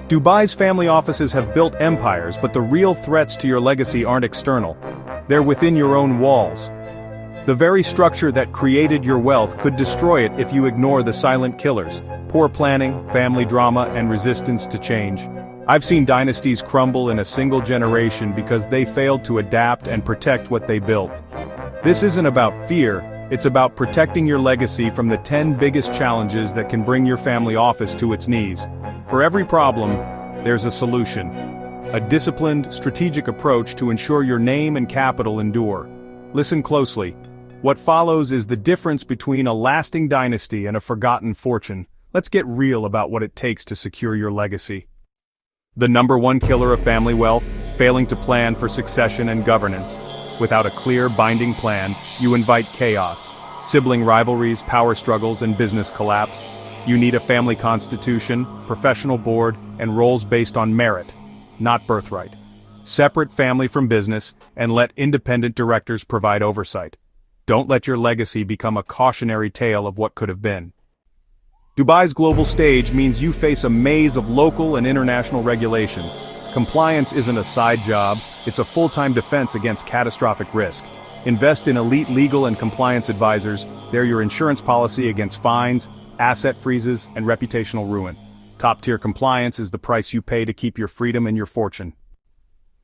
Dubai's family offices have built empires, but the real threats to your legacy aren't external. They're within your own walls. The very structure that created your wealth could destroy it if you ignore the silent killers: poor planning, family drama, and resistance to change. I've seen dynasties crumble in a single generation because they failed to adapt and protect what they built. This isn't about fear, it's about protecting your legacy from the 10 biggest challenges that can bring your family office to its knees. For every problem, there's a solution. A disciplined, strategic approach to ensure your name and capital endure. Listen closely. What follows is the difference between a lasting dynasty and a forgotten fortune. Let's get real about what it takes to secure your legacy. The number one killer of family wealth: failing to plan for succession and governance. Without a clear, binding plan, you invite chaos, sibling rivalries, power struggles, and business collapse. You need a family constitution, professional board, and roles based on merit, not birthright. Separate family from business, and let independent directors provide oversight. Don't let your legacy become a cautionary tale of what could have been. Dubai's global stage means you face a maze of local and international regulations. Compliance isn't a side job, it's a full-time defense against catastrophic risk. Invest in elite legal and compliance advisors. They're your insurance policy against fines, asset freezes, and reputational ruin. Top-tier compliance is the price you pay to keep your freedom and your fortune.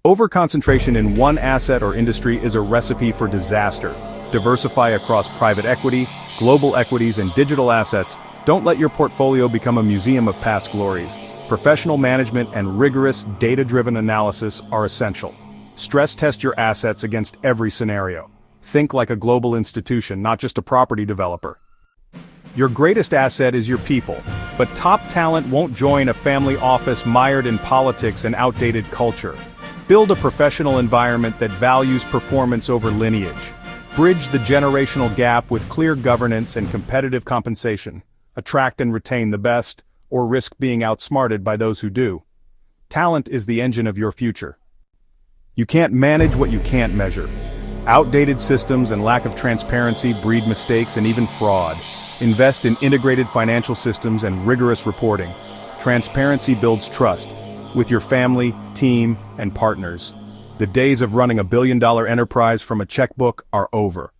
Over-concentration in one asset or industry is a recipe for disaster. Diversify across private equity, global equities, and digital assets. Don't let your portfolio become a museum of past glories. Professional management and rigorous, data-driven analysis are essential. Stress test your assets against every scenario. Think like a global institution, not just a property developer. Your greatest asset is your people, but top talent won't join a family office mired in politics and outdated culture. Build a professional environment that values performance over lineage. Bridge the generational gap with clear governance and competitive compensation. Attract and retain the best, or risk being outsmarted by those who do. Talent is the engine of your future. You can't manage what you can't measure. Outdated systems and lack of transparency breed mistakes and even fraud. Invest in integrated financial systems and rigorous reporting. Transparency builds trust with your family, team, and partners. The days of running a billion-dollar enterprise from a checkbook are over.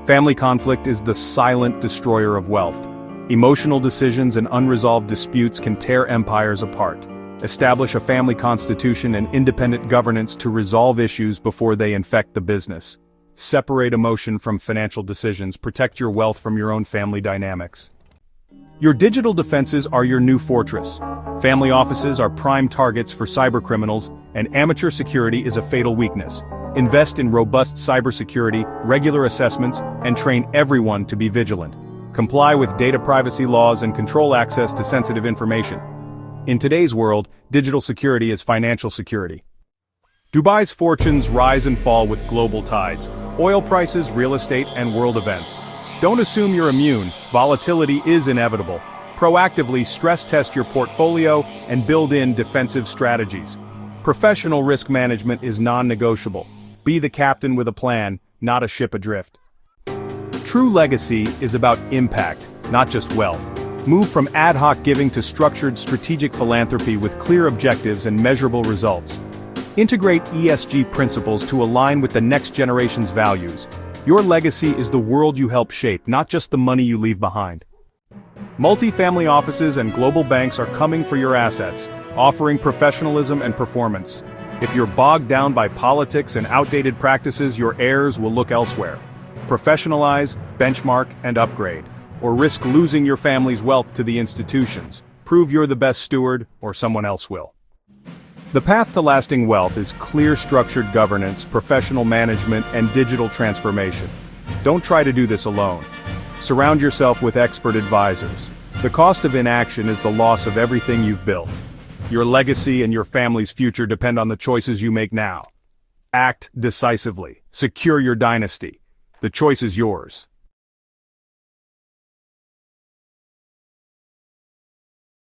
Family conflict is the silent destroyer of wealth. Emotional decisions and unresolved disputes can tear empires apart. Establish a family constitution and independent governance to resolve issues before they infect the business. Separate emotion from financial decisions. Protect your wealth from your own family dynamics. Your digital defenses are your new fortress. Family offices are prime targets for cybercriminals, and amateur security is a fatal weakness. Invest in robust cybersecurity, regular assessments, and train everyone to be vigilant. Comply with data privacy laws and control access to sensitive information. In today's world, digital security is financial security. Dubai's fortunes rise and fall with global tides: oil prices, real estate, and world events. Don't assume you're immune. Volatility is inevitable. Proactively stress test your portfolio and build in defensive strategies. Professional risk management is non-negotiable. Be the captain with a plan, not a ship adrift. True legacy is about impact, not just wealth. Move from ad hoc giving to structured strategic philanthropy with clear objectives and measurable results. Integrate ESG principles to align with the next generation's values. Your legacy is the world you help shape, not just the money you leave behind. Multi-family offices and global banks are coming for your assets, offering professionalism and performance. If you're bogged down by politics and outdated practices, your heirs will look elsewhere. Professionalize, benchmark, and upgrade, or risk losing your family's wealth to the institutions. Prove you're the best steward, or someone else will. The path to lasting wealth is clear structured governance, professional management, and digital transformation. Don't try to do this alone. Surround yourself with expert advisors. The cost of inaction is the loss of everything you've built. Your legacy and your family's future depend on the choices you make now. Act decisively. Secure your dynasty. The choice is yours.